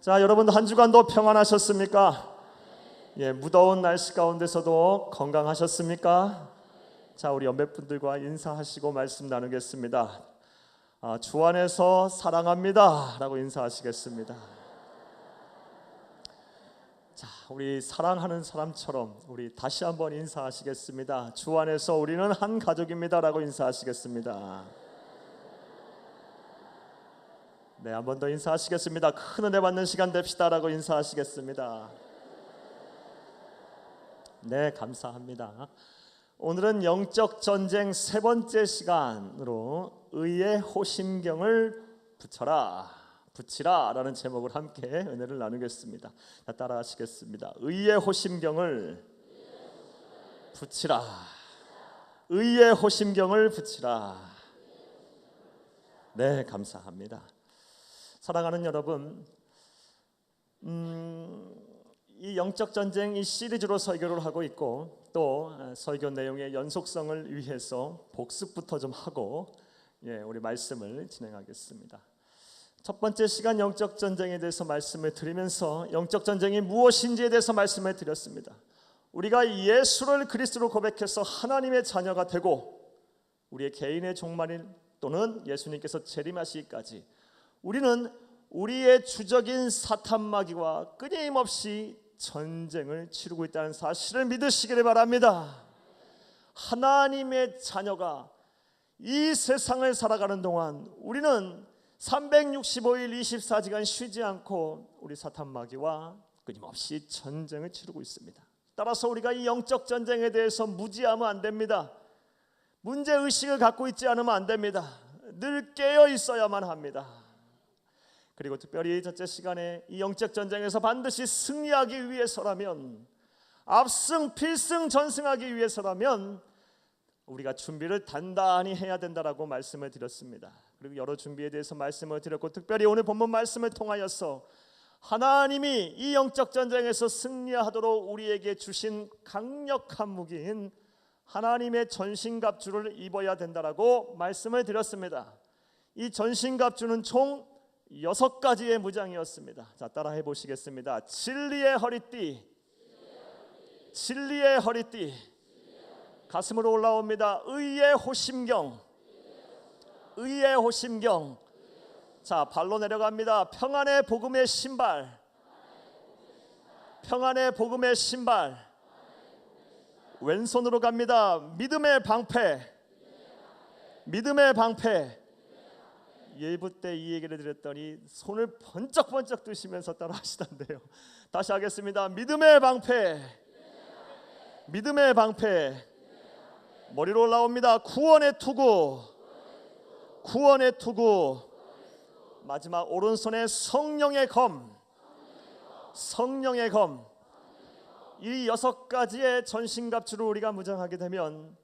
자, 여러분 한 주간도 평안하셨습니까? 예, 무더운 날씨 가운데서도 건강하셨습니까? 자, 우리 연배분들과 인사하시고 말씀 나누겠습니다. 주 안에서 사랑합니다 라고 인사하시겠습니다. 자, 우리 사랑하는 사람처럼 우리 다시 한번 인사하시겠습니다. 주 안에서 우리는 한 가족입니다 라고 인사하시겠습니다. 네, 한 번 더 인사하시겠습니다. 큰 은혜 받는 시간 됩시다 라고 인사하시겠습니다. 네, 감사합니다. 오늘은 영적 전쟁 세 번째 시간으로 의의 호심경을 붙이라 라는 제목을 함께 은혜를 나누겠습니다. 자, 따라하시겠습니다. 의의 호심경을 붙이라. 의의 호심경을 붙이라. 네, 감사합니다. 사랑하는 여러분, 이 영적 전쟁 이 시리즈로 설교를 하고 있고, 또 설교 내용의 연속성을 위해서 복습부터 좀 하고 우리 말씀을 진행하겠습니다. 첫 번째 시간 영적 전쟁에 대해서 말씀을 드리면서 영적 전쟁이 무엇인지에 대해서 말씀을 드렸습니다. 우리가 예수를 그리스도로 고백해서 하나님의 자녀가 되고 우리의 개인의 종말일 또는 예수님께서 재림하시기까지 우리는 우리의 주적인 사탄 마귀와 끊임없이 전쟁을 치르고 있다는 사실을 믿으시기를 바랍니다. 하나님의 자녀가 이 세상을 살아가는 동안 우리는 365일 24시간 쉬지 않고 우리 사탄 마귀와 끊임없이 전쟁을 치르고 있습니다. 따라서 우리가 이 영적 전쟁에 대해서 무지하면 안 됩니다. 문제의식을 갖고 있지 않으면 안 됩니다. 늘 깨어 있어야만 합니다. 그리고 특별히 첫째 시간에 이 영적 전쟁에서 반드시 승리하기 위해서라면, 압승, 필승, 전승하기 위해서라면 우리가 준비를 단단히 해야 된다라고 말씀을 드렸습니다. 그리고 여러 준비에 대해서 말씀을 드렸고, 특별히 오늘 본문 말씀을 통하여서 하나님이 이 영적 전쟁에서 승리하도록 우리에게 주신 강력한 무기인 하나님의 전신갑주를 입어야 된다라고 말씀을 드렸습니다. 이 전신갑주는 총 6가지의 무장이었습니다. 자, 따라해 보시겠습니다. 진리의 허리띠, 진리의 허리띠, 가슴으로 올라옵니다. 의의 호심경, 의의 호심경. 자, 발로 내려갑니다. 평안의 복음의 신발, 평안의 복음의 신발. 왼손으로 갑니다. 믿음의 방패, 믿음의 방패. 예부 때 이 얘기를 드렸더니 손을 번쩍번쩍 드시면서 따라 하시던데요. 다시 하겠습니다. 믿음의 방패, 믿음의 방패. 머리로 올라옵니다. 구원의 투구, 구원의 투구. 마지막 오른손에 성령의 검, 성령의 검. 이 6가지의 전신갑주를 우리가 무장하게 되면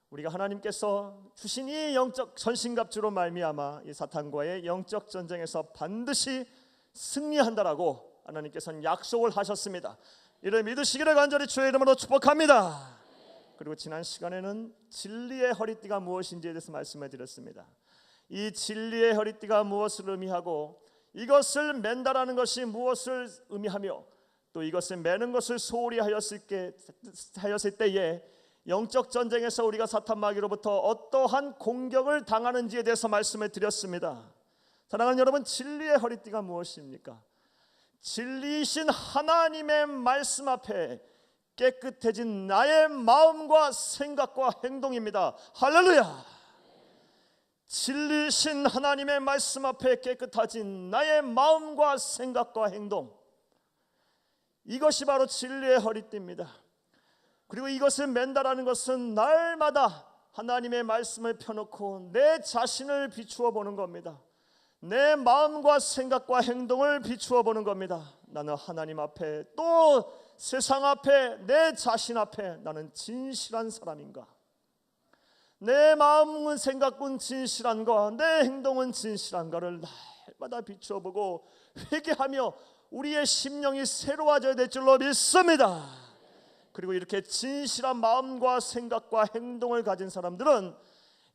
우리가 하나님께서 주신 이 영적 전신갑주로 말미암아 이 사탄과의 영적 전쟁에서 반드시 승리한다라고 하나님께서는 약속을 하셨습니다. 이를 믿으시기를 간절히 주의 이름으로 축복합니다. 그리고 지난 시간에는 진리의 허리띠가 무엇인지에 대해서 말씀을 드렸습니다. 이 진리의 허리띠가 무엇을 의미하고 이것을 맨다라는 것이 무엇을 의미하며 또 이것을 매는 것을 소홀히 하였을 때에 영적 전쟁에서 우리가 사탄 마귀로부터 어떠한 공격을 당하는지에 대해서 말씀을 드렸습니다. 사랑하는 여러분, 진리의 허리띠가 무엇입니까? 진리이신 하나님의 말씀 앞에 깨끗해진 나의 마음과 생각과 행동입니다. 할렐루야! 진리이신 하나님의 말씀 앞에 깨끗해진 나의 마음과 생각과 행동, 이것이 바로 진리의 허리띠입니다. 그리고 이것을 맨다라는 것은 날마다 하나님의 말씀을 펴놓고 내 자신을 비추어 보는 겁니다. 내 마음과 생각과 행동을 비추어 보는 겁니다. 나는 하나님 앞에 또 세상 앞에 내 자신 앞에 나는 진실한 사람인가? 내 마음은 생각은 진실한가? 내 행동은 진실한가를 날마다 비추어 보고 회개하며 우리의 심령이 새로워져야 될 줄로 믿습니다. 그리고 이렇게 진실한 마음과 생각과 행동을 가진 사람들은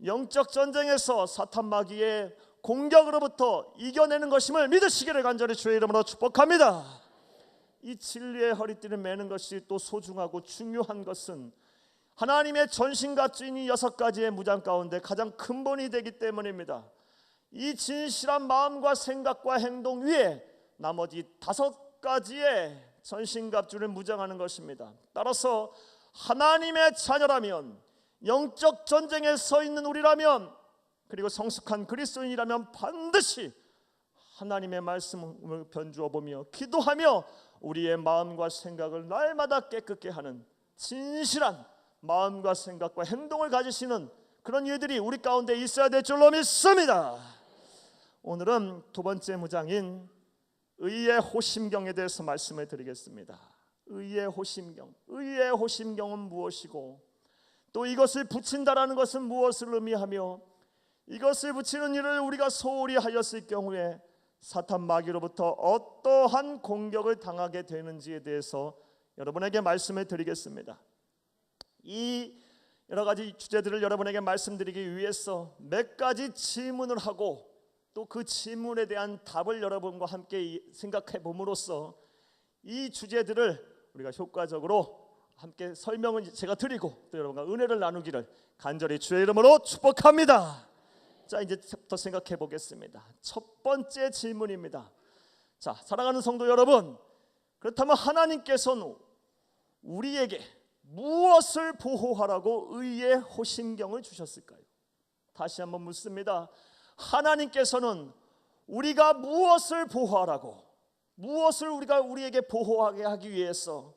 영적 전쟁에서 사탄 마귀의 공격으로부터 이겨내는 것임을 믿으시기를 간절히 주의 이름으로 축복합니다. 이 진리의 허리띠를 매는 것이 또 소중하고 중요한 것은 하나님의 전신갑주인 이 6가지의 무장 가운데 가장 근본이 되기 때문입니다. 이 진실한 마음과 생각과 행동 위에 나머지 5가지의 전신갑주를 무장하는 것입니다. 따라서 하나님의 자녀라면, 영적 전쟁에 서 있는 우리라면, 그리고 성숙한 그리스도인이라면 반드시 하나님의 말씀을 변주어 보며 기도하며 우리의 마음과 생각을 날마다 깨끗게 하는 진실한 마음과 생각과 행동을 가지시는 그런 이들이 우리 가운데 있어야 될 줄로 믿습니다. 오늘은 2번째 무장인 의의 호심경에 대해서 말씀을 드리겠습니다. 의의 호심경, 의의 호심경은 무엇이고 또 이것을 붙인다라는 것은 무엇을 의미하며 이것을 붙이는 일을 우리가 소홀히 하였을 경우에 사탄 마귀로부터 어떠한 공격을 당하게 되는지에 대해서 여러분에게 말씀을 드리겠습니다. 이 여러 가지 주제들을 여러분에게 말씀드리기 위해서 몇 가지 질문을 하고 또 그 질문에 대한 답을 여러분과 함께 생각해 봄으로써 이 주제들을 우리가 효과적으로 함께 설명을 제가 드리고 또 여러분과 은혜를 나누기를 간절히 주의 이름으로 축복합니다. 자, 이제부터 생각해 보겠습니다. 첫 번째 질문입니다. 자, 사랑하는 성도 여러분, 그렇다면 하나님께서는 우리에게 무엇을 보호하라고 의의 호심경을 주셨을까요? 다시 한번 묻습니다. 하나님께서는 우리가 무엇을 보호하라고, 무엇을 우리에게 보호하게 하기 위해서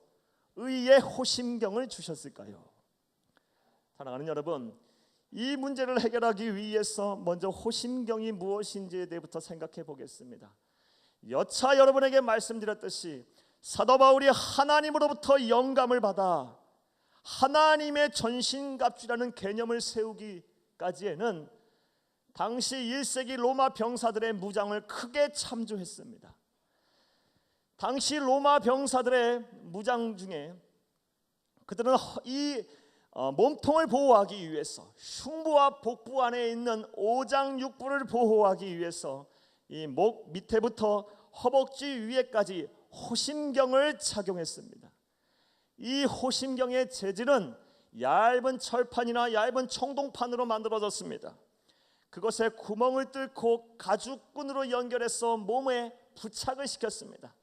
의의 호심경을 주셨을까요? 사랑하는 여러분, 이 문제를 해결하기 위해서 먼저 호심경이 무엇인지에 대해부터 생각해 보겠습니다. 여차 여러분에게 말씀드렸듯이 사도 바울이 하나님으로부터 영감을 받아 하나님의 전신갑주라는 개념을 세우기까지에는 당시 1세기 로마 병사들의 무장을 크게 참조했습니다. 당시 로마 병사들의 무장 중에 그들은 이 몸통을 보호하기 위해서 흉부와 복부 안에 있는 오장육부를 보호하기 위해서 이 목 밑에부터 허벅지 위에까지 호심경을 착용했습니다. 이 호심경의 재질은 얇은 철판이나 얇은 청동판으로 만들어졌습니다. 그것에 구멍을 뚫고 가죽끈으로 연결해서 몸에 부착을 시켰습니다.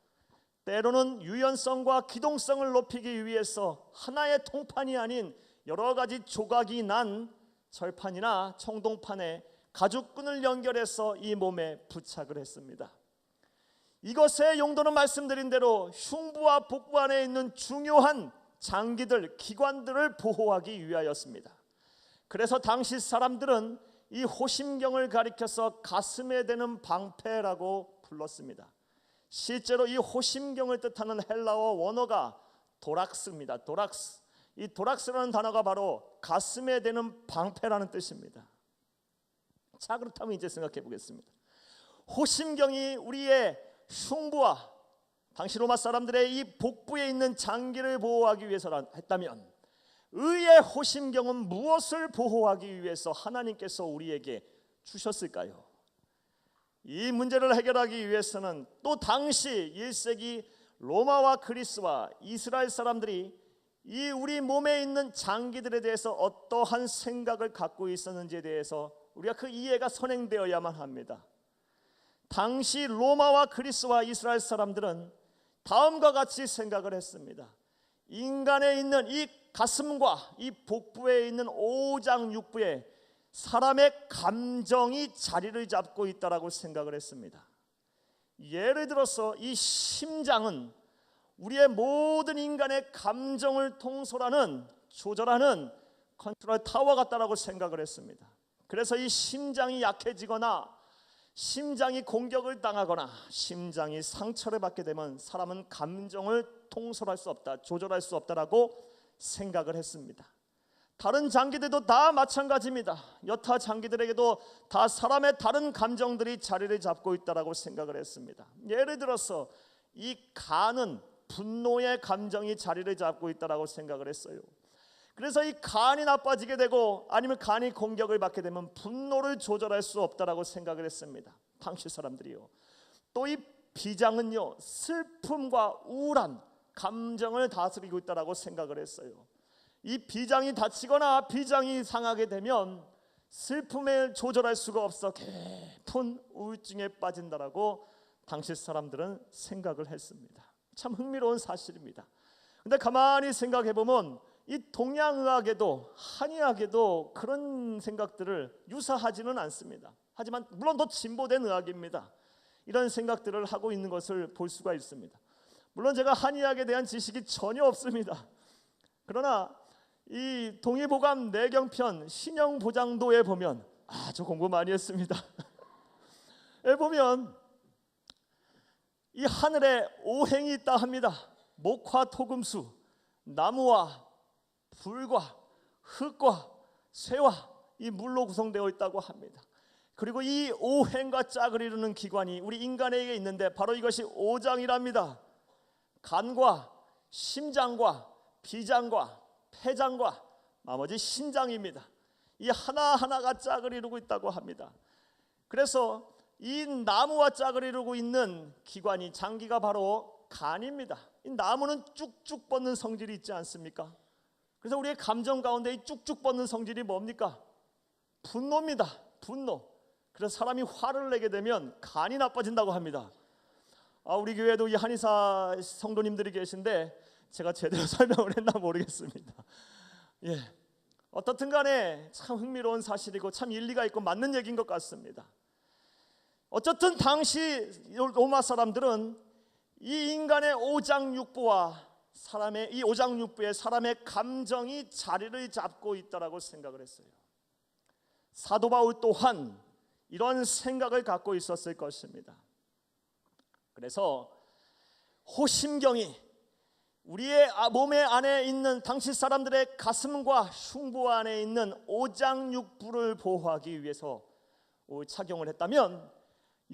때로는 유연성과 기동성을 높이기 위해서 하나의 통판이 아닌 여러 가지 조각이 난 철판이나 청동판에 가죽끈을 연결해서 이 몸에 부착을 했습니다. 이것의 용도는 말씀드린 대로 흉부와 복부 안에 있는 중요한 장기들, 기관들을 보호하기 위하였습니다. 그래서 당시 사람들은 이 호심경을 가리켜서 가슴에 대는 방패라고 불렀습니다. 실제로 이 호심경을 뜻하는 헬라어 원어가 도락스입니다. 도락스. 이 도락스라는 단어가 바로 가슴에 대는 방패라는 뜻입니다. 자, 그렇다면 이제 생각해 보겠습니다. 호심경이 우리의 흉부와 당시 로마 사람들의 이 복부에 있는 장기를 보호하기 위해서 했다면 의의 호심경은 무엇을 보호하기 위해서 하나님께서 우리에게 주셨을까요? 이 문제를 해결하기 위해서는 또 당시 1세기 로마와 그리스와 이스라엘 사람들이 이 우리 몸에 있는 장기들에 대해서 어떠한 생각을 갖고 있었는지에 대해서 우리가 그 이해가 선행되어야만 합니다. 당시 로마와 그리스와 이스라엘 사람들은 다음과 같이 생각을 했습니다. 인간에 있는 이 가슴과 이 복부에 있는 오장육부에 사람의 감정이 자리를 잡고 있다라고 생각을 했습니다. 예를 들어서 이 심장은 우리의 모든 인간의 감정을 통솔하는, 조절하는 컨트롤 타워 같다라고 생각을 했습니다. 그래서 이 심장이 약해지거나 심장이 공격을 당하거나 심장이 상처를 받게 되면 사람은 감정을 통솔할 수 없다, 조절할 수 없다라고 생각을 했습니다. 다른 장기들도 다 마찬가지입니다. 여타 장기들에게도 다 사람의 다른 감정들이 자리를 잡고 있다라고 생각을 했습니다. 예를 들어서 이 간은 분노의 감정이 자리를 잡고 있다라고 생각을 했어요. 그래서 이 간이 나빠지게 되고 아니면 간이 공격을 받게 되면 분노를 조절할 수 없다라고 생각을 했습니다. 당시 사람들이요. 또 이 비장은요, 슬픔과 우울한 감정을 다스리고 있다라고 생각을 했어요. 이 비장이 다치거나 비장이 상하게 되면 슬픔을 조절할 수가 없어 깊은 우울증에 빠진다라고 당시 사람들은 생각을 했습니다. 참 흥미로운 사실입니다. 근데 가만히 생각해 보면 이 동양의학에도 한의학에도 그런 생각들을 유사하지는 않습니다. 하지만 물론 더 진보된 의학입니다. 이런 생각들을 하고 있는 것을 볼 수가 있습니다. 물론 제가 한의학에 대한 지식이 전혀 없습니다. 그러나 이 동의보감 내경편 신영보장도에 보면 저 공부 많이 했습니다. 에 보면 이 하늘에 오행이 있다 합니다. 목화 토금수, 나무와 불과 흙과 쇠와 이 물로 구성되어 있다고 합니다. 그리고 이 오행과 짝을 이루는 기관이 우리 인간에게 있는데 바로 이것이 오장이랍니다. 간과 심장과 비장과 폐장과 나머지 신장입니다. 이 하나하나가 짝을 이루고 있다고 합니다. 그래서 이 나무와 짝을 이루고 있는 기관이 장기가 바로 간입니다. 이 나무는 쭉쭉 뻗는 성질이 있지 않습니까? 그래서 우리의 감정 가운데 이 쭉쭉 뻗는 성질이 뭡니까? 분노입니다. 분노. 그래서 사람이 화를 내게 되면 간이 나빠진다고 합니다. 우리 교회도 이 한의사 성도님들이 계신데 제가 제대로 설명을 했나 모르겠습니다. 예, 어떻든 간에 참 흥미로운 사실이고 참 일리가 있고 맞는 얘기인 것 같습니다. 어쨌든 당시 로마 사람들은 이 인간의 오장육부와 이 오장육부에 사람의 감정이 자리를 잡고 있다라고 생각을 했어요. 사도 바울 또한 이런 생각을 갖고 있었을 것입니다. 그래서 호심경이 우리의 몸의 안에 있는 당시 사람들의 가슴과 흉부 안에 있는 오장육부를 보호하기 위해서 착용을 했다면,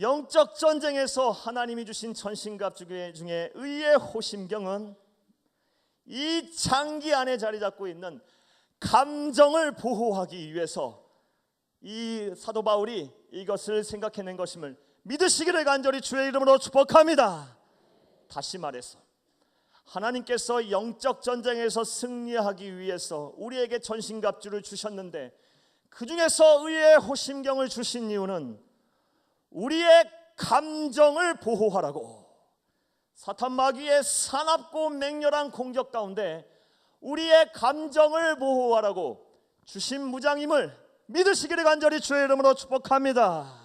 영적 전쟁에서 하나님이 주신 전신갑 중에 의의 호심경은 이 장기 안에 자리 잡고 있는 감정을 보호하기 위해서 이 사도 바울이 이것을 생각해낸 것임을 믿으시기를 간절히 주의 이름으로 축복합니다. 다시 말해서 하나님께서 영적 전쟁에서 승리하기 위해서 우리에게 전신갑주를 주셨는데, 그 중에서 의의 호심경을 주신 이유는 우리의 감정을 보호하라고, 사탄 마귀의 사납고 맹렬한 공격 가운데 우리의 감정을 보호하라고 주신 무장임을 믿으시기를 간절히 주의 이름으로 축복합니다.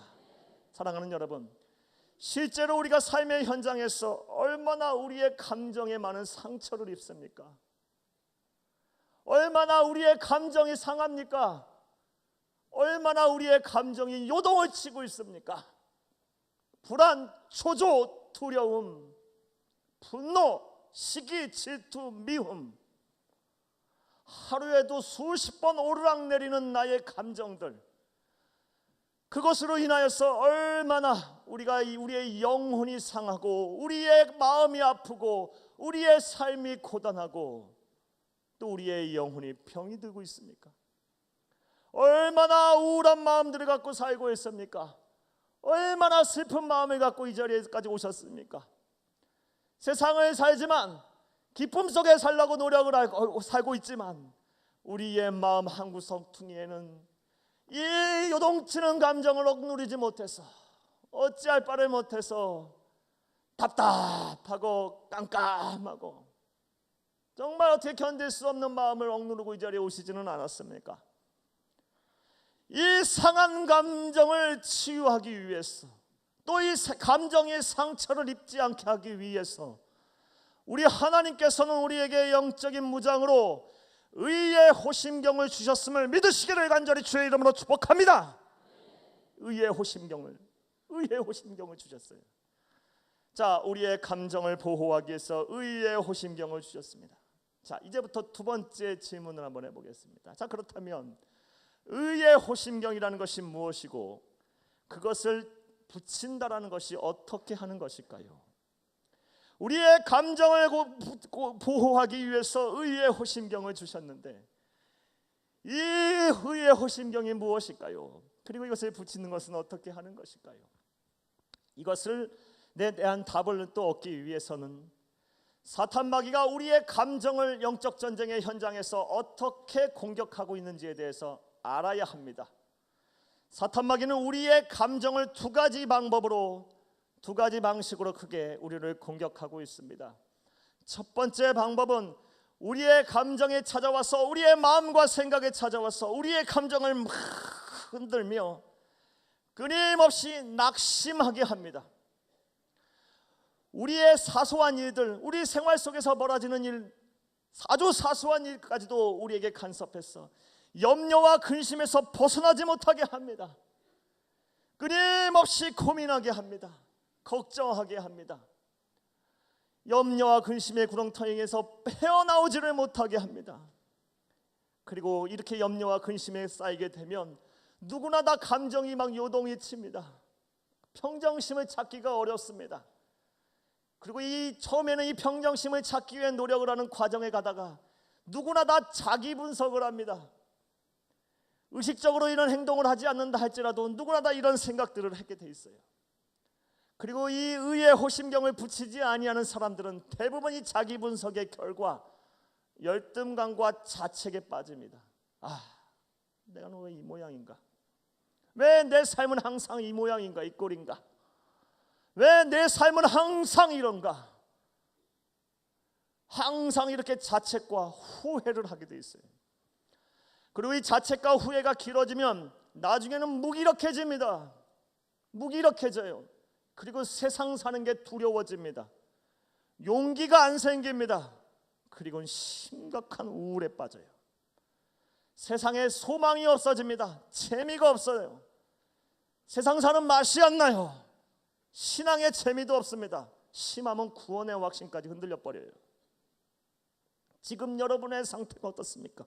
사랑하는 여러분, 실제로 우리가 삶의 현장에서 얼마나 우리의 감정에 많은 상처를 입습니까? 얼마나 우리의 감정이 상합니까? 얼마나 우리의 감정이 요동을 치고 있습니까? 불안, 초조, 두려움, 분노, 시기, 질투, 미움, 하루에도 수십 번 오르락내리는 나의 감정들, 그것으로 인하여서 얼마나 우리의 영혼이 상하고 우리의 마음이 아프고 우리의 삶이 고단하고 또 우리의 영혼이 병이 들고 있습니까? 얼마나 우울한 마음들을 갖고 살고 있습니까? 얼마나 슬픈 마음을 갖고 이 자리에까지 오셨습니까? 세상을 살지만 기쁨 속에 살려고 노력을 하고 살고 있지만 우리의 마음 한구석퉁이에는 이 요동치는 감정을 억누르지 못해서 어찌할 바를 못해서 답답하고 깜깜하고 정말 어떻게 견딜 수 없는 마음을 억누르고 이 자리에 오시지는 않았습니까? 이 상한 감정을 치유하기 위해서, 또 이 감정의 상처를 입지 않게 하기 위해서 우리 하나님께서는 우리에게 영적인 무장으로 의의 호심경을 주셨음을 믿으시기를 간절히 주의 이름으로 축복합니다. 의의 호심경을 주셨어요. 자, 우리의 감정을 보호하기 위해서 의의 호심경을 주셨습니다. 자, 이제부터 두 번째 질문을 한번 해보겠습니다. 자, 그렇다면 의의 호심경이라는 것이 무엇이고 그것을 붙인다라는 것이 어떻게 하는 것일까요? 우리의 감정을 보호하기 위해서 의의 호심경을 주셨는데 이 의의 호심경이 무엇일까요? 그리고 이것을 붙이는 것은 어떻게 하는 것일까요? 이것을 대한 답을 또 얻기 위해서는 사탄 마귀가 우리의 감정을 영적 전쟁의 현장에서 어떻게 공격하고 있는지에 대해서 알아야 합니다. 사탄 마귀는 우리의 감정을 두 가지 방법으로, 두 가지 방식으로 크게 우리를 공격하고 있습니다. 첫 번째 방법은 우리의 감정에 찾아와서, 우리의 마음과 생각에 찾아와서 우리의 감정을 막 흔들며 끊임없이 낙심하게 합니다. 우리의 사소한 일들, 우리 생활 속에서 벌어지는 일, 아주 사소한 일까지도 우리에게 간섭해서 염려와 근심에서 벗어나지 못하게 합니다. 끊임없이 고민하게 합니다. 걱정하게 합니다. 염려와 근심의 구렁텅이에서 헤어나오지를 못하게 합니다. 그리고 이렇게 염려와 근심에 쌓이게 되면 누구나 다 감정이 막 요동이 칩니다. 평정심을 찾기가 어렵습니다. 그리고 처음에는 이 평정심을 찾기 위해 노력을 하는 과정에 가다가 누구나 다 자기 분석을 합니다. 의식적으로 이런 행동을 하지 않는다 할지라도 누구나 다 이런 생각들을 하게 돼 있어요. 그리고 이 의의 호심경을 붙이지 아니하는 사람들은 대부분 이 자기 분석의 결과 열등감과 자책에 빠집니다. 내가 왜 이 모양인가? 왜 내 삶은 항상 이 모양인가? 이 꼴인가? 왜 내 삶은 항상 이런가? 항상 이렇게 자책과 후회를 하게 돼 있어요. 그리고 이 자책과 후회가 길어지면 나중에는 무기력해집니다. 무기력해져요. 그리고 세상 사는 게 두려워집니다. 용기가 안 생깁니다. 그리고 심각한 우울에 빠져요. 세상에 소망이 없어집니다. 재미가 없어요. 세상 사는 맛이 안 나요. 신앙의 재미도 없습니다. 심하면 구원의 확신까지 흔들려 버려요. 지금 여러분의 상태가 어떻습니까?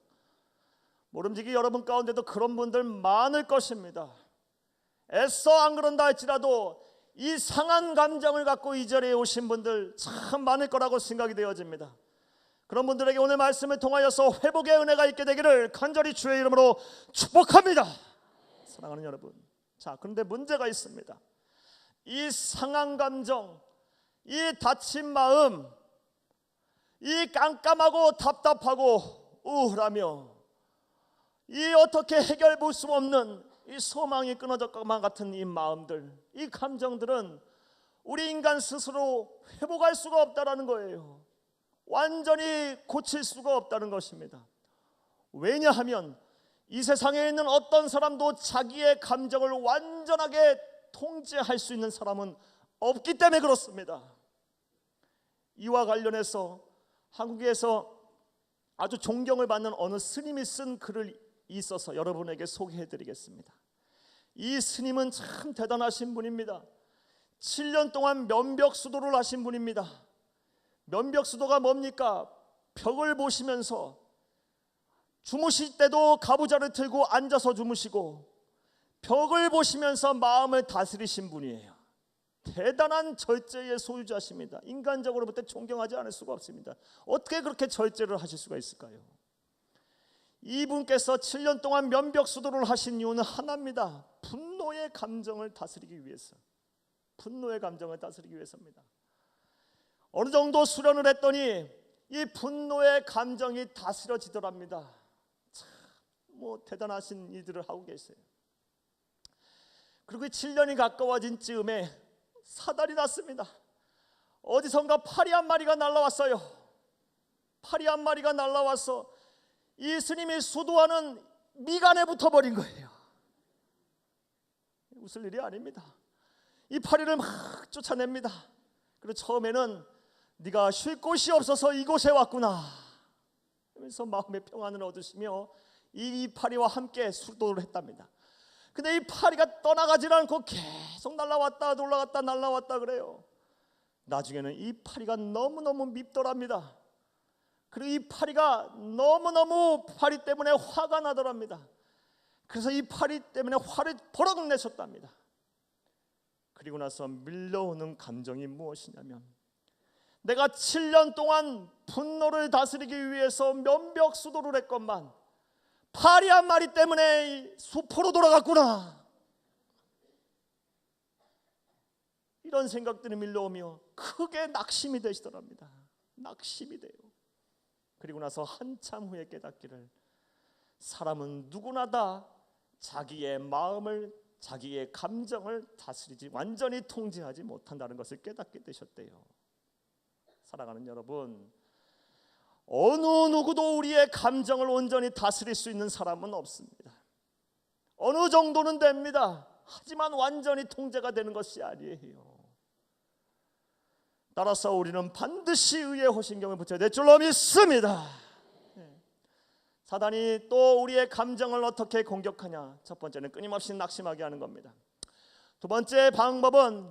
모름지기 여러분 가운데도 그런 분들 많을 것입니다. 애써 안 그런다 할지라도 이 상한 감정을 갖고 이 자리에 오신 분들 참 많을 거라고 생각이 되어집니다. 그런 분들에게 오늘 말씀을 통하여서 회복의 은혜가 있게 되기를 간절히 주의 이름으로 축복합니다. 사랑하는 여러분, 자, 그런데 문제가 있습니다. 이 상한 감정, 이 다친 마음, 이 깜깜하고 답답하고 우울하며 이 어떻게 해결 볼 수 없는 이 소망이 끊어질 것만 같은 이 마음들, 이 감정들은 우리 인간 스스로 회복할 수가 없다는 거예요. 완전히 고칠 수가 없다는 것입니다. 왜냐하면 이 세상에 있는 어떤 사람도 자기의 감정을 완전하게 통제할 수 있는 사람은 없기 때문에 그렇습니다. 이와 관련해서 한국에서 아주 존경을 받는 어느 스님이 쓴 글을 있어서 여러분에게 소개해드리겠습니다. 이 스님은 참 대단하신 분입니다. 7년 동안 면벽수도를 하신 분입니다. 면벽수도가 뭡니까? 벽을 보시면서 주무실 때도 가부좌를 들고 앉아서 주무시고 벽을 보시면서 마음을 다스리신 분이에요. 대단한 절제의 소유자십니다. 인간적으로 볼 때 존경하지 않을 수가 없습니다. 어떻게 그렇게 절제를 하실 수가 있을까요? 이분께서 7년 동안 면벽수도를 하신 이유는 하나입니다. 분노의 감정을 다스리기 위해서. 분노의 감정을 다스리기 위해서입니다. 어느 정도 수련을 했더니 이 분노의 감정이 다스려지더랍니다. 참 대단하신 일들을 하고 계세요. 그리고 7년이 가까워진 즈음에 사달이 났습니다. 어디선가 파리 한 마리가 날라왔어요. 파리 한 마리가 날라와서 이 스님이 수도하는 미간에 붙어버린 거예요. 웃을 일이 아닙니다. 이 파리를 막 쫓아냅니다. 그리고 처음에는 네가 쉴 곳이 없어서 이곳에 왔구나 하면서 마음의 평안을 얻으시며 이 파리와 함께 수도를 했답니다. 근데 이 파리가 떠나가지 않고 계속 날아왔다 올라갔다 날아왔다 그래요. 나중에는 이 파리가 너무너무 밉더랍니다. 그리고 이 파리가 너무너무 파리 때문에 화가 나더랍니다. 그래서 이 파리 때문에 화를 버럭 내셨답니다. 그리고 나서 밀려오는 감정이 무엇이냐면 내가 7년 동안 분노를 다스리기 위해서 면벽수도를 했건만 파리 한 마리 때문에 수포로 돌아갔구나. 이런 생각들이 밀려오며 크게 낙심이 되시더랍니다. 낙심이 돼요. 그리고 나서 한참 후에 깨닫기를, 사람은 누구나 다 자기의 마음을, 자기의 감정을 다스리지, 완전히 통제하지 못한다는 것을 깨닫게 되셨대요. 사랑하는 여러분, 어느 누구도 우리의 감정을 온전히 다스릴 수 있는 사람은 없습니다. 어느 정도는 됩니다. 하지만 완전히 통제가 되는 것이 아니에요. 따라서 우리는 반드시 의의 호신경을 붙여야 될 줄로 믿습니다. 사단이 또 우리의 감정을 어떻게 공격하냐? 첫 번째는 끊임없이 낙심하게 하는 겁니다. 두 번째 방법은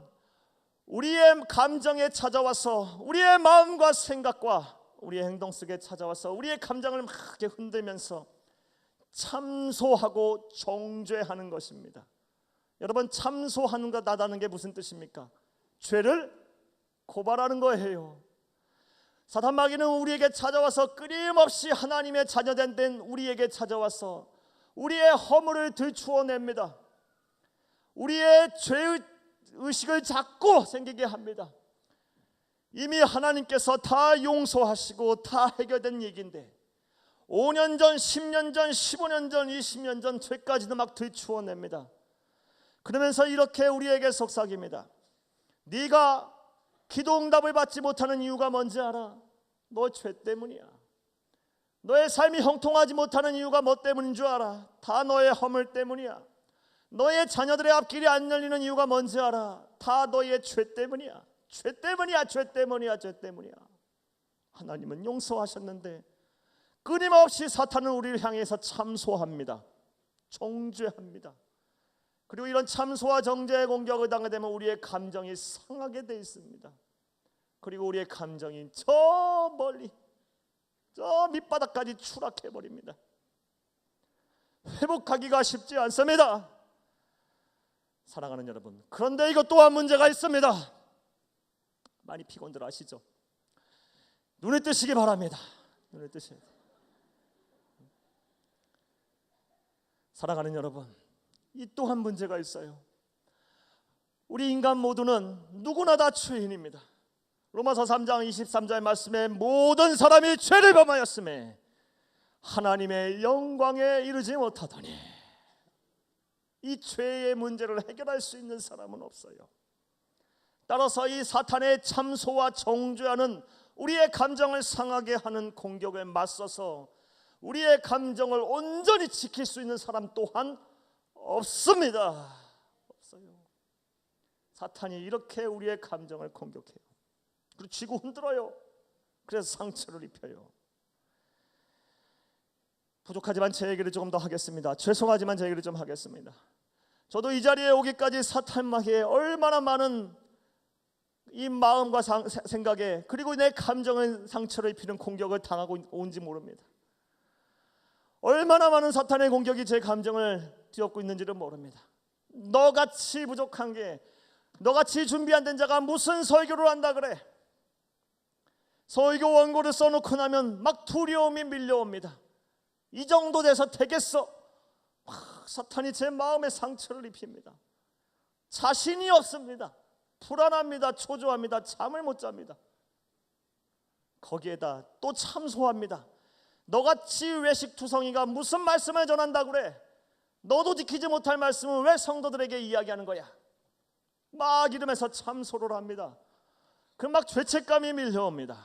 우리의 감정에 찾아와서, 우리의 마음과 생각과 우리의 행동 속에 찾아와서 우리의 감정을 막 흔들면서 참소하고 정죄하는 것입니다. 여러분, 참소하는 것 나다는 게 무슨 뜻입니까? 죄를 고발하는 거예요. 사단 마귀는 우리에게 찾아와서 끊임없이 하나님의 자녀된 우리에게 찾아와서 우리의 허물을 들추어냅니다. 우리의 죄의 의식을 자꾸 생기게 합니다. 이미 하나님께서 다 용서하시고 다 해결된 얘기인데 5년 전, 10년 전, 15년 전, 20년 전 죄까지도 막 들추어냅니다. 그러면서 이렇게 우리에게 속삭입니다. 네가 기도응답을 받지 못하는 이유가 뭔지 알아? 너 죄 때문이야. 너의 삶이 형통하지 못하는 이유가 뭐 때문인 줄 알아? 다 너의 허물 때문이야. 너의 자녀들의 앞길이 안 열리는 이유가 뭔지 알아? 다 너의 죄 때문이야. 죄 때문이야. 죄 때문이야. 죄 때문이야. 하나님은 용서하셨는데 끊임없이 사탄은 우리를 향해서 참소합니다. 정죄합니다. 그리고 이런 참소와 정죄의 공격을 당하게 되면 우리의 감정이 상하게 되어 있습니다. 그리고 우리의 감정이 저 멀리, 저 밑바닥까지 추락해 버립니다. 회복하기가 쉽지 않습니다. 사랑하는 여러분, 그런데 이것 또한 문제가 있습니다. 많이 피곤들 아시죠? 눈을 뜨시기 바랍니다. 눈을 뜨셔야 돼요. 사랑하는 여러분, 이 또한 문제가 있어요. 우리 인간 모두는 누구나 다 죄인입니다. 로마서 3장 23절 말씀에 모든 사람이 죄를 범하였음에 하나님의 영광에 이르지 못하더니, 이 죄의 문제를 해결할 수 있는 사람은 없어요. 따라서 이 사탄의 참소와 정죄하는 우리의 감정을 상하게 하는 공격에 맞서서 우리의 감정을 온전히 지킬 수 있는 사람 또한 없습니다. 없어요. 사탄이 이렇게 우리의 감정을 공격해요. 그리고 쥐고 흔들어요. 그래서 상처를 입혀요. 부족하지만 제 얘기를 조금 더 하겠습니다. 죄송하지만 제 얘기를 좀 하겠습니다. 저도 이 자리에 오기까지 사탄 마귀에 얼마나 많은 이 마음과 생각에, 그리고 내 감정의 상처를 입히는 공격을 당하고 온지 모릅니다. 얼마나 많은 사탄의 공격이 제 감정을 뒤엎고 있는지를 모릅니다. 너같이 부족한 게, 너같이 준비 안 된 자가 무슨 설교를 한다 그래? 설교 원고를 써놓고 나면 막 두려움이 밀려옵니다. 이 정도 돼서 되겠어? 사탄이 제 마음에 상처를 입힙니다. 자신이 없습니다. 불안합니다. 초조합니다. 잠을 못 잡니다. 거기에다 또 참소합니다. 너같이 외식투성이가 무슨 말씀을 전한다 그래? 너도 지키지 못할 말씀을 왜 성도들에게 이야기하는 거야? 막 이러면서 참소를 합니다. 그럼 막 죄책감이 밀려옵니다.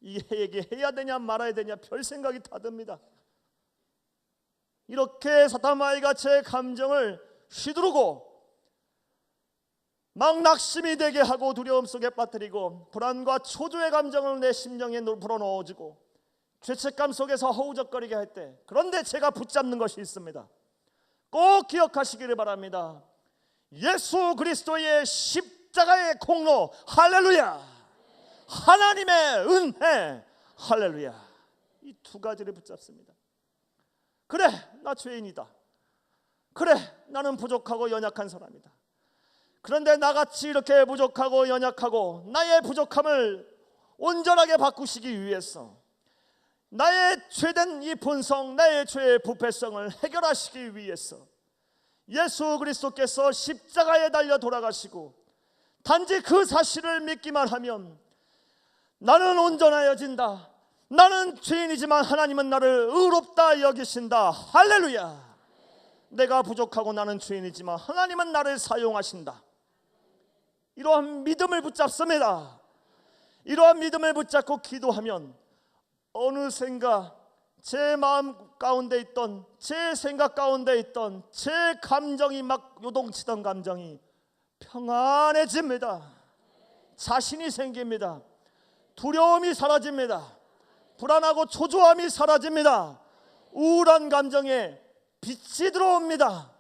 이게 얘기해야 되냐 말아야 되냐 별 생각이 다 듭니다. 이렇게 사탄 마귀가 제 감정을 휘두르고 막 낙심이 되게 하고 두려움 속에 빠뜨리고 불안과 초조의 감정을 내 심령에 불어넣어주고 죄책감 속에서 허우적거리게 할 때, 그런데 제가 붙잡는 것이 있습니다. 꼭 기억하시기를 바랍니다. 예수 그리스도의 십자가의 공로, 할렐루야! 하나님의 은혜, 할렐루야! 이 두 가지를 붙잡습니다. 그래, 나 죄인이다. 그래, 나는 부족하고 연약한 사람이다. 그런데 나같이 이렇게 부족하고 연약하고 나의 부족함을 온전하게 바꾸시기 위해서 나의 죄된 이 본성, 나의 죄의 부패성을 해결하시기 위해서 예수 그리스도께서 십자가에 달려 돌아가시고 단지 그 사실을 믿기만 하면 나는 온전하여진다. 나는 죄인이지만 하나님은 나를 의롭다 여기신다. 할렐루야. 내가 부족하고 나는 죄인이지만 하나님은 나를 사용하신다. 이러한 믿음을 붙잡습니다. 이러한 믿음을 붙잡고 기도하면 어느샌가 제 마음 가운데 있던, 제 생각 가운데 있던, 제 감정이 막 요동치던 감정이 평안해집니다. 자신이 생깁니다. 두려움이 사라집니다. 불안하고 초조함이 사라집니다. 우울한 감정에 빛이 들어옵니다.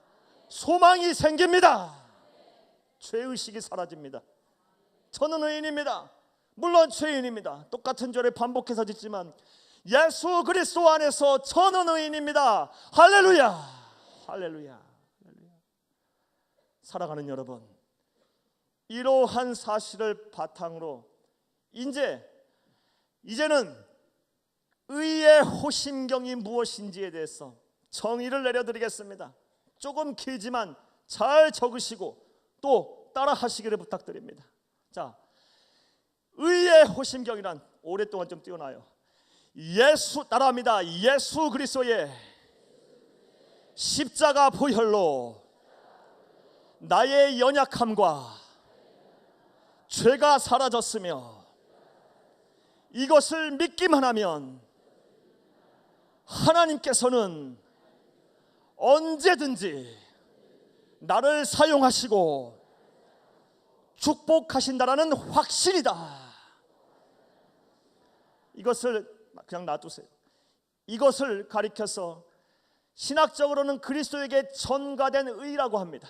소망이 생깁니다. 죄의식이 사라집니다. 저는 의인입니다. 물론 죄인입니다. 똑같은 죄를 반복해서 짓지만 예수 그리스도 안에서 저는 의인입니다. 할렐루야. 할렐루야. 할렐루야. 사랑하는 여러분, 이러한 사실을 바탕으로 이제는 의의 호심경이 무엇인지에 대해서 정의를 내려드리겠습니다. 조금 길지만 잘 적으시고 또 따라 하시기를 부탁드립니다. 자, 의의 호심경이란 오랫동안 좀 띄워놔요. 따라합니다. 예수 그리스도의 십자가 보혈로 나의 연약함과 죄가 사라졌으며 이것을 믿기만 하면 하나님께서는 언제든지 나를 사용하시고 축복하신다라는 확신이다. 이것을 그냥 놔두세요. 이것을 가리켜서 신학적으로는 그리스도에게 전가된 의라고 합니다.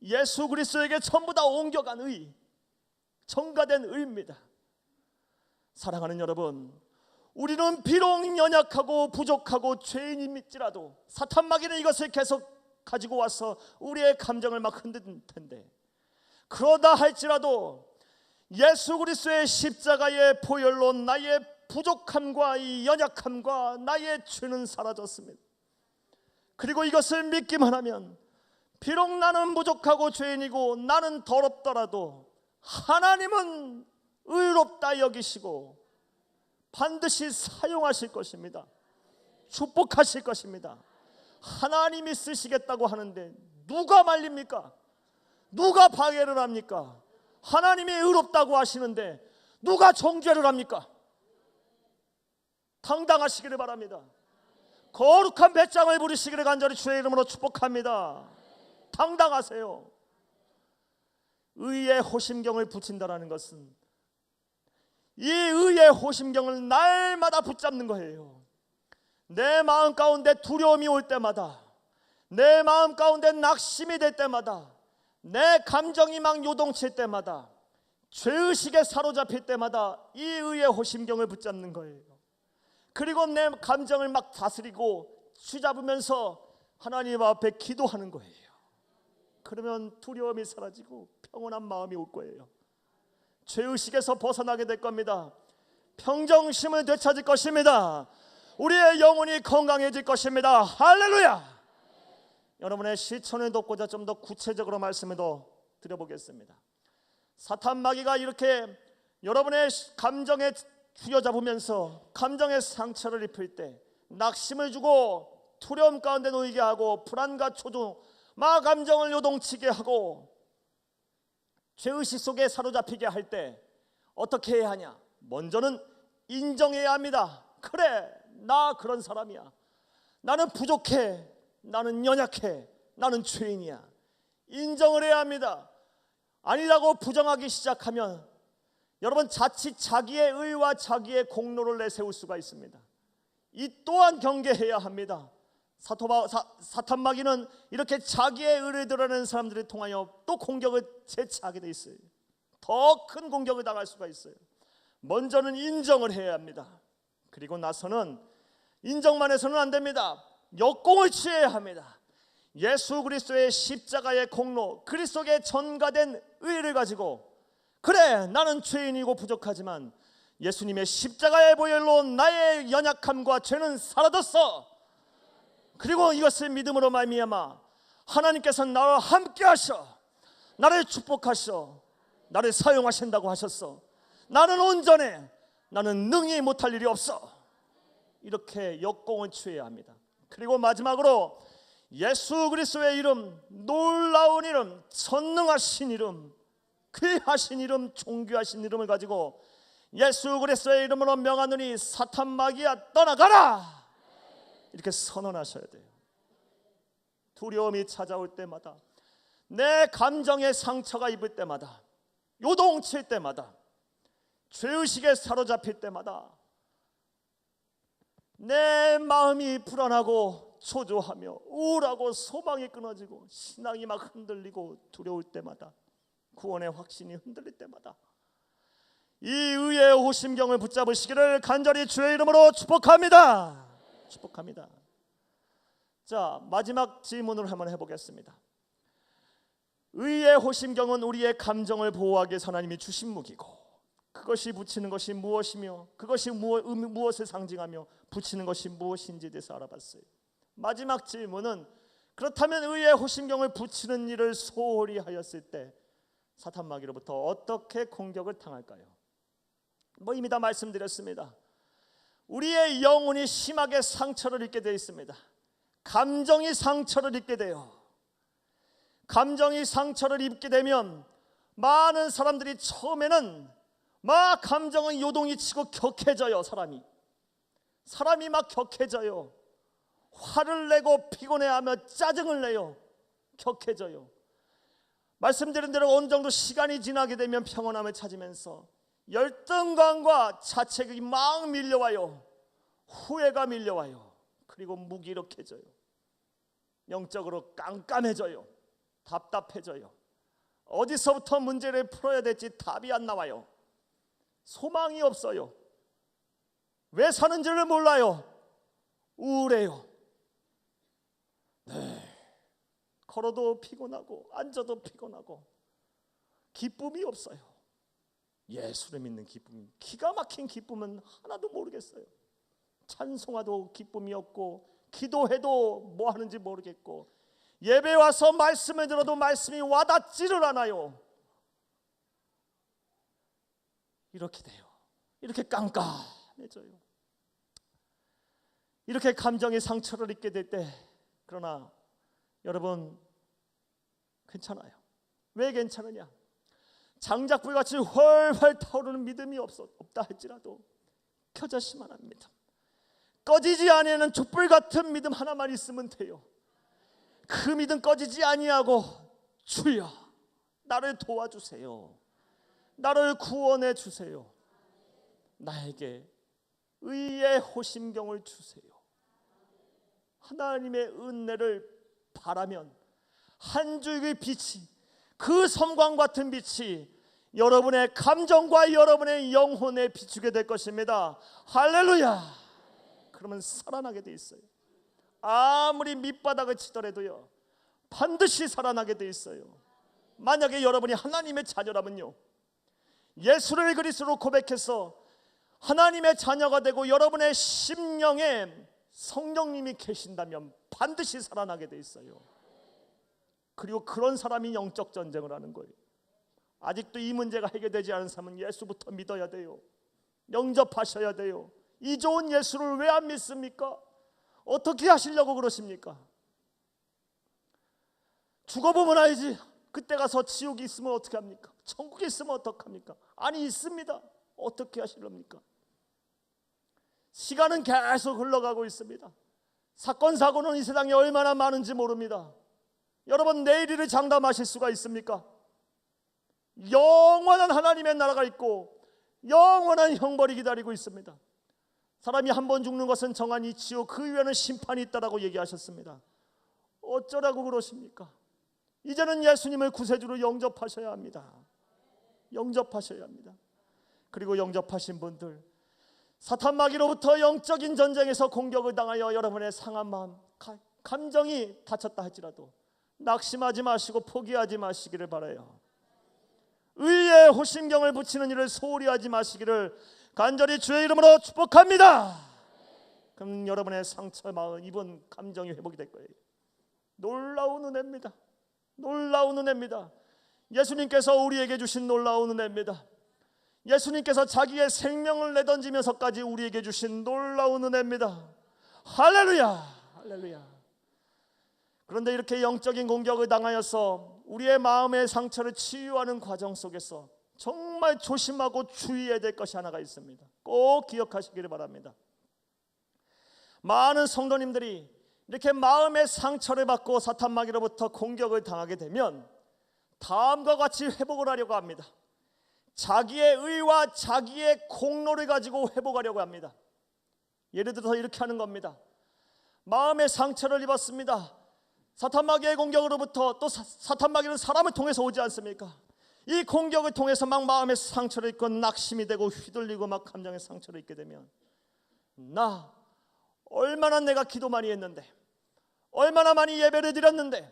예수 그리스도에게 전부 다 옮겨간 의, 전가된 의입니다. 사랑하는 여러분, 우리는 비록 연약하고 부족하고 죄인일지라도 사탄 마귀는 이것을 계속 가지고 와서 우리의 감정을 막 흔들 텐데, 그러다 할지라도 예수 그리스도의 십자가의 보혈로 나의 부족함과 이 연약함과 나의 죄는 사라졌습니다. 그리고 이것을 믿기만 하면 비록 나는 부족하고 죄인이고 나는 더럽더라도 하나님은 의롭다 여기시고 반드시 사용하실 것입니다. 축복하실 것입니다. 하나님이 쓰시겠다고 하는데 누가 말립니까? 누가 방해를 합니까? 하나님이 의롭다고 하시는데 누가 정죄를 합니까? 당당하시기를 바랍니다. 거룩한 배짱을 부리시기를 간절히 주의 이름으로 축복합니다. 당당하세요. 의의 호심경을 붙인다는 것은 이 의의 호심경을 날마다 붙잡는 거예요. 내 마음 가운데 두려움이 올 때마다, 내 마음 가운데 낙심이 될 때마다, 내 감정이 막 요동칠 때마다, 죄의식에 사로잡힐 때마다 이 의의 호심경을 붙잡는 거예요. 그리고 내 감정을 막 다스리고 쥐잡으면서 하나님 앞에 기도하는 거예요. 그러면 두려움이 사라지고 평온한 마음이 올 거예요. 죄의식에서 벗어나게 될 겁니다. 평정심을 되찾을 것입니다. 우리의 영혼이 건강해질 것입니다. 할렐루야. 여러분의 실천을 돕고자 좀 더 구체적으로 말씀을 더 드려보겠습니다. 사탄 마귀가 이렇게 여러분의 감정에 휘어잡으면서 감정의 상처를 입힐 때, 낙심을 주고 두려움 가운데 놓이게 하고 불안과 초조, 막 감정을 요동치게 하고 죄의식 속에 사로잡히게 할 때 어떻게 해야 하냐? 먼저는 인정해야 합니다. 그래, 나 그런 사람이야. 나는 부족해. 나는 연약해. 나는 죄인이야. 인정을 해야 합니다. 아니라고 부정하기 시작하면 여러분 자칫 자기의 의와 자기의 공로를 내세울 수가 있습니다. 이 또한 경계해야 합니다. 사탄 마귀는 이렇게 자기의 의를 드러내는 사람들을 통하여 또 공격을 재치하게 돼 있어요. 더 큰 공격을 당할 수가 있어요. 먼저는 인정을 해야 합니다. 그리고 나서는 인정만 해서는 안 됩니다. 역공을 취해야 합니다. 예수 그리스도의 십자가의 공로, 그리스도의 전가된 의를 가지고, 그래 나는 죄인이고 부족하지만 예수님의 십자가의 보혈로 나의 연약함과 죄는 사라졌어. 그리고 이것을 믿음으로 말미암아 하나님께서 나와 함께 하셔 나를 축복하셔 나를 사용하신다고 하셨어. 나는 온전해. 나는 능히 못할 일이 없어. 이렇게 역공을 취해야 합니다. 그리고 마지막으로 예수 그리스도의 이름, 놀라운 이름, 전능하신 이름, 귀하신 이름, 존귀하신 이름을 가지고 예수 그리스도의 이름으로 명하노니 사탄 마귀야 떠나가라. 이렇게 선언하셔야 돼요. 두려움이 찾아올 때마다, 내 감정의 상처가 입을 때마다, 요동칠 때마다, 죄의식에 사로잡힐 때마다 내 마음이 불안하고 초조하며 우울하고 소망이 끊어지고 신앙이 막 흔들리고 두려울 때마다, 구원의 확신이 흔들릴 때마다 이 의의 호심경을 붙잡으시기를 간절히 주의 이름으로 축복합니다. 축복합니다. 자, 마지막 질문을 한번 해보겠습니다. 의의 호심경은 우리의 감정을 보호하기 위해서 하나님이 주신 무기고, 그것이 붙이는 것이 무엇이며 그것이 무엇을 상징하며 붙이는 것이 무엇인지에 대해서 알아봤어요. 마지막 질문은, 그렇다면 의의 호심경을 붙이는 일을 소홀히 하였을 때 사탄 마귀로부터 어떻게 공격을 당할까요? 이미 다 말씀드렸습니다. 우리의 영혼이 심하게 상처를 입게 되어 있습니다. 감정이 상처를 입게 돼요. 감정이 상처를 입게 되면 많은 사람들이 처음에는 막 감정은 요동이 치고 격해져요. 사람이 막 격해져요. 화를 내고 피곤해하며 짜증을 내요. 격해져요. 말씀드린 대로 어느 정도 시간이 지나게 되면 평온함을 찾으면서 열등감과 자책이 막 밀려와요. 후회가 밀려와요. 그리고 무기력해져요. 영적으로 깜깜해져요. 답답해져요. 어디서부터 문제를 풀어야 될지 답이 안 나와요. 소망이 없어요. 왜 사는지를 몰라요. 우울해요. 걸어도 피곤하고 앉아도 피곤하고 기쁨이 없어요. 예수를 믿는 기쁨, 기가 막힌 기쁨은 하나도 모르겠어요. 찬송하도 기쁨이 없고, 기도해도 뭐 하는지 모르겠고, 예배 와서 말씀을 들어도 말씀이 와닿지를 않아요. 이렇게 돼요. 이렇게 깜깜해져요. 이렇게 감정의 상처를 입게 될 때, 그러나 여러분 괜찮아요. 왜 괜찮으냐? 장작불같이 훨훨 타오르는 믿음이 없다 할지라도 켜졌으면 합니다. 꺼지지 아니하는 촛불 같은 믿음 하나만 있으면 돼요. 그 믿음 꺼지지 아니하고, 주여 나를 도와주세요. 나를 구원해 주세요. 나에게 의의 호심경을 주세요. 하나님의 은혜를 바라면 한 줄기 빛이, 그 섬광 같은 빛이 여러분의 감정과 여러분의 영혼에 비추게 될 것입니다. 할렐루야. 그러면 살아나게 돼 있어요. 아무리 밑바닥을 치더라도요, 반드시 살아나게 돼 있어요. 만약에 여러분이 하나님의 자녀라면요, 예수를 그리스도로 고백해서 하나님의 자녀가 되고 여러분의 심령에 성령님이 계신다면 반드시 살아나게 돼 있어요. 그리고 그런 사람이 영적 전쟁을 하는 거예요. 아직도 이 문제가 해결되지 않은 사람은 예수부터 믿어야 돼요. 영접하셔야 돼요. 이 좋은 예수를 왜 안 믿습니까? 어떻게 하시려고 그러십니까? 죽어보면 알지. 그때 가서 지옥이 있으면 어떻게 합니까? 천국이 있으면 어떡합니까? 아니, 있습니다. 어떻게 하시렵니까? 시간은 계속 흘러가고 있습니다. 사건 사고는 이 세상에 얼마나 많은지 모릅니다. 여러분, 내일을 장담하실 수가 있습니까? 영원한 하나님의 나라가 있고 영원한 형벌이 기다리고 있습니다. 사람이 한 번 죽는 것은 정한 이치요, 그 위에는 심판이 있다라고 얘기하셨습니다. 어쩌라고 그러십니까? 이제는 예수님을 구세주로 영접하셔야 합니다. 영접하셔야 합니다. 그리고 영접하신 분들, 사탄 마귀로부터 영적인 전쟁에서 공격을 당하여 여러분의 상한 마음, 감정이 다쳤다 할지라도 낙심하지 마시고 포기하지 마시기를 바라요. 의의 호심경을 붙이는 일을 소홀히 하지 마시기를 간절히 주의 이름으로 축복합니다. 그럼 여러분의 상처 마음 입은 감정이 회복이 될 거예요. 놀라운 은혜입니다. 놀라운 은혜입니다. 예수님께서 우리에게 주신 놀라운 은혜입니다. 예수님께서 자기의 생명을 내던지면서까지 우리에게 주신 놀라운 은혜입니다. 할렐루야, 할렐루야. 그런데 이렇게 영적인 공격을 당하여서 우리의 마음의 상처를 치유하는 과정 속에서 정말 조심하고 주의해야 될 것이 하나가 있습니다. 꼭 기억하시기를 바랍니다. 많은 성도님들이 이렇게 마음의 상처를 받고 사탄 마귀로부터 공격을 당하게 되면 다음과 같이 회복을 하려고 합니다. 자기의 의와 자기의 공로를 가지고 회복하려고 합니다. 예를 들어서 이렇게 하는 겁니다. 마음의 상처를 입었습니다. 사탄 마귀의 공격으로부터, 또 사탄 마귀는 사람을 통해서 오지 않습니까? 이 공격을 통해서 막 마음의 상처를 입고 낙심이 되고 휘둘리고 막 감정의 상처를 입게 되면, 나 얼마나 내가 기도 많이 했는데, 얼마나 많이 예배를 드렸는데,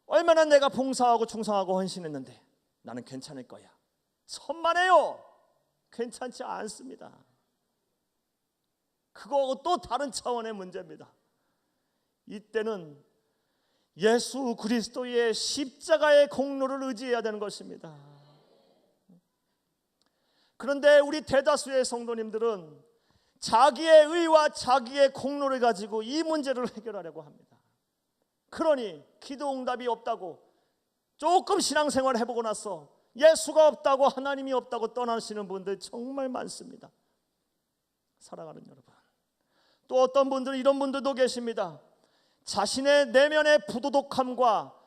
얼마나 내가 봉사하고 충성하고 헌신했는데 나는 괜찮을 거야. 천만에요. 괜찮지 않습니다. 그거하고 또 다른 차원의 문제입니다. 이때는 예수 그리스도의 십자가의 공로를 의지해야 되는 것입니다. 그런데 우리 대다수의 성도님들은 자기의 의와 자기의 공로를 가지고 이 문제를 해결하려고 합니다. 그러니 기도 응답이 없다고, 조금 신앙생활 해보고 나서 예수가 없다고, 하나님이 없다고 떠나시는 분들 정말 많습니다. 사랑하는 여러분, 또 어떤 분들은 이런 분들도 계십니다. 자신의 내면의 부도덕함과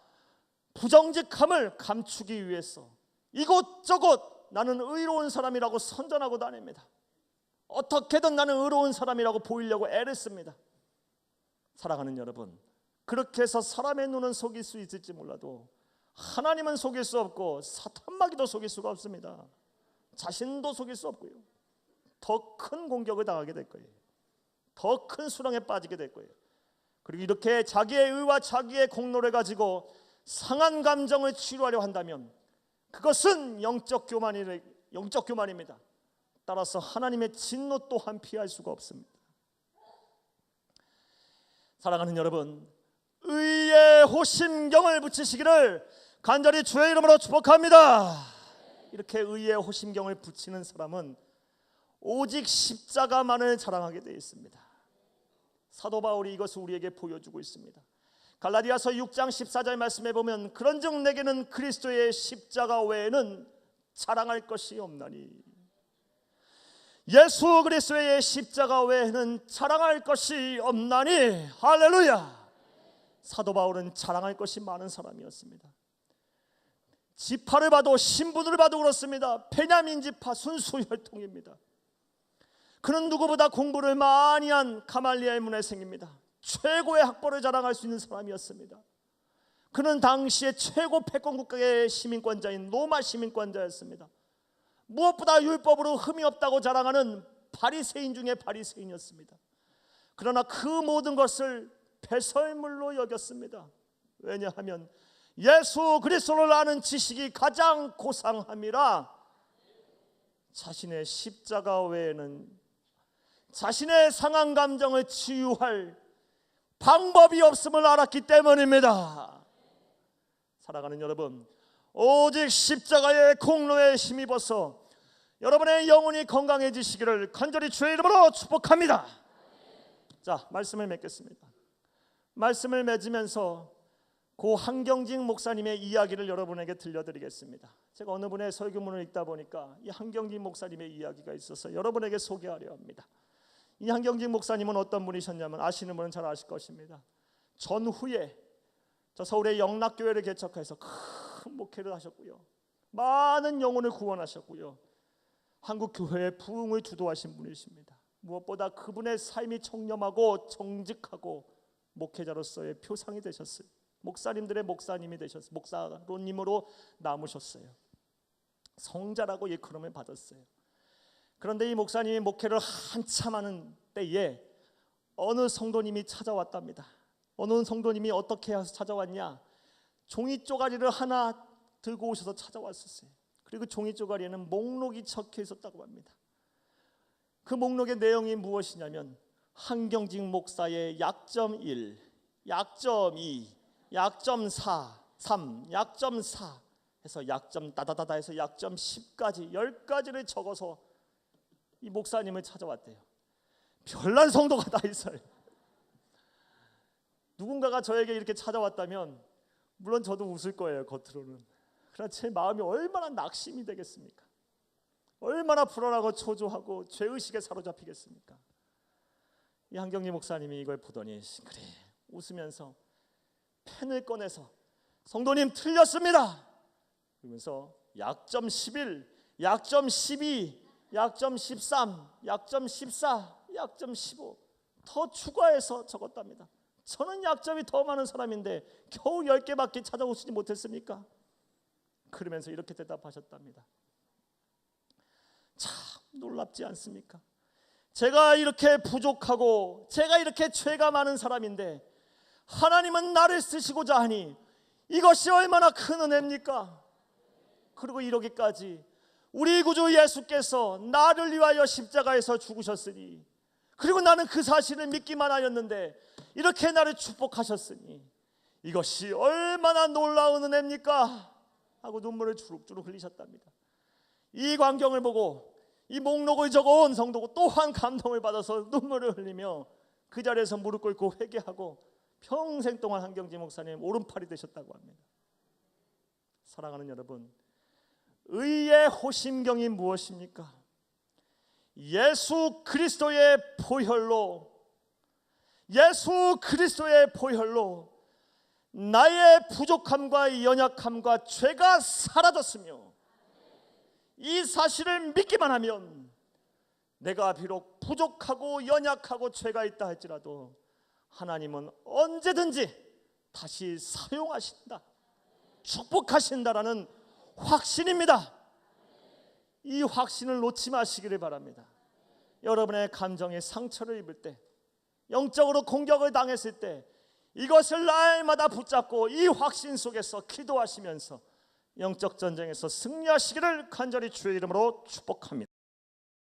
부정직함을 감추기 위해서 이곳저곳 나는 의로운 사람이라고 선전하고 다닙니다. 어떻게든 나는 의로운 사람이라고 보이려고 애를 씁니다. 사랑하는 여러분, 그렇게 해서 사람의 눈은 속일 수 있을지 몰라도 하나님은 속일 수 없고 사탄 마귀도 속일 수가 없습니다. 자신도 속일 수 없고요. 더 큰 공격을 당하게 될 거예요. 더 큰 수렁에 빠지게 될 거예요. 그리고 이렇게 자기의 의와 자기의 공로를 가지고 상한 감정을 치료하려 한다면 그것은 영적 교만입니다. 따라서 하나님의 진노 또한 피할 수가 없습니다. 사랑하는 여러분, 의의 호심경을 붙이시기를 간절히 주의 이름으로 축복합니다. 이렇게 의의 호심경을 붙이는 사람은 오직 십자가만을 자랑하게 되어 있습니다. 사도 바울이 이것을 우리에게 보여주고 있습니다. 갈라디아서 6장 14절 말씀에 보면, 그런즉 내게는 그리스도의 십자가 외에는 자랑할 것이 없나니, 예수 그리스도의 십자가 외에는 자랑할 것이 없나니. 할렐루야. 사도 바울은 자랑할 것이 많은 사람이었습니다. 지파를 봐도 신분을 봐도 그렇습니다. 베냐민 지파 순수 혈통입니다. 그는 누구보다 공부를 많이 한 가말리엘 문화생입니다. 최고의 학벌을 자랑할 수 있는 사람이었습니다. 그는 당시에 최고 패권 국가의 시민권자인 로마 시민권자였습니다. 무엇보다 율법으로 흠이 없다고 자랑하는 바리새인 중에 바리새인이었습니다. 그러나 그 모든 것을 배설물로 여겼습니다. 왜냐하면 예수 그리스도를 아는 지식이 가장 고상함이라 자신의 십자가 외에는 자신의 상한 감정을 치유할 방법이 없음을 알았기 때문입니다. 사랑하는 여러분, 오직 십자가의 공로에 힘입어서 여러분의 영혼이 건강해지시기를 간절히 주의 이름으로 축복합니다. 자, 말씀을 맺겠습니다. 말씀을 맺으면서 고 한경직 목사님의 이야기를 여러분에게 들려드리겠습니다. 제가 어느 분의 설교문을 읽다 보니까 이 한경직 목사님의 이야기가 있어서 여러분에게 소개하려 합니다. 이 한경직 목사님은 어떤 분이셨냐면, 아시는 분은 잘 아실 것입니다. 전후에 저 서울의 영락교회를 개척해서 큰 목회를 하셨고요, 많은 영혼을 구원하셨고요, 한국 교회의 부흥을 주도하신 분이십니다. 무엇보다 그분의 삶이 청렴하고 정직하고 목회자로서의 표상이 되셨어요. 목사님들의 목사님이 되셨어요. 목사로님으로 남으셨어요. 성자라고 일컬음을 받았어요. 그런데 이 목사님이 목회를 한참 하는 때에 어느 성도님이 찾아왔답니다. 어느 성도님이 어떻게 해서 찾아왔냐, 종이 쪼가리를 하나 들고 오셔서 찾아왔었어요. 그리고 종이 쪼가리에는 목록이 적혀 있었다고 합니다. 그 목록의 내용이 무엇이냐면 한경직 목사의 약점 1, 약점 2, 약점 4, 3, 약점 4 해서 약점 따다다다 해서 약점 10까지 10가지를 적어서 이 목사님을 찾아왔대요. 별난 성도가 다 있어요. 누군가가 저에게 이렇게 찾아왔다면 물론 저도 웃을 거예요, 겉으로는. 그러나 제 마음이 얼마나 낙심이 되겠습니까? 얼마나 불안하고 초조하고 죄의식에 사로잡히겠습니까? 이 한경리 목사님이 이걸 보더니 그래 웃으면서 펜을 꺼내서 성도님 틀렸습니다 그러면서 약점 11, 약점 12, 약점 13, 약점 14, 약점 15 더 추가해서 적었답니다. 저는 약점이 더 많은 사람인데 겨우 10개밖에 찾아오시지 못했습니까? 그러면서 이렇게 대답하셨답니다. 참 놀랍지 않습니까? 제가 이렇게 부족하고 제가 이렇게 죄가 많은 사람인데 하나님은 나를 쓰시고자 하니 이것이 얼마나 큰 은혜입니까? 그리고 이러기까지 우리 구주 예수께서 나를 위하여 십자가에서 죽으셨으니 그리고 나는 그 사실을 믿기만 하였는데 이렇게 나를 축복하셨으니 이것이 얼마나 놀라운 은혜입니까? 하고 눈물을 주룩주룩 흘리셨답니다. 이 광경을 보고 이 목록을 적어온 성도고 또한 감동을 받아서 눈물을 흘리며 그 자리에서 무릎 꿇고 회개하고 평생 동안 한경지 목사님 오른팔이 되셨다고 합니다. 사랑하는 여러분, 의의 호심경이 무엇입니까? 예수 그리스도의 보혈로 나의 부족함과 연약함과 죄가 사라졌으며 이 사실을 믿기만 하면 내가 비록 부족하고 연약하고 죄가 있다 할지라도 하나님은 언제든지 다시 사용하신다, 축복하신다라는 확신입니다. 이 확신을 놓지 마시기를 바랍니다. 여러분의 감정에 상처를 입을 때, 영적으로 공격을 당했을 때 이것을 날마다 붙잡고 이 확신 속에서 기도하시면서 영적 전쟁에서 승리하시기를 간절히 주의 이름으로 축복합니다.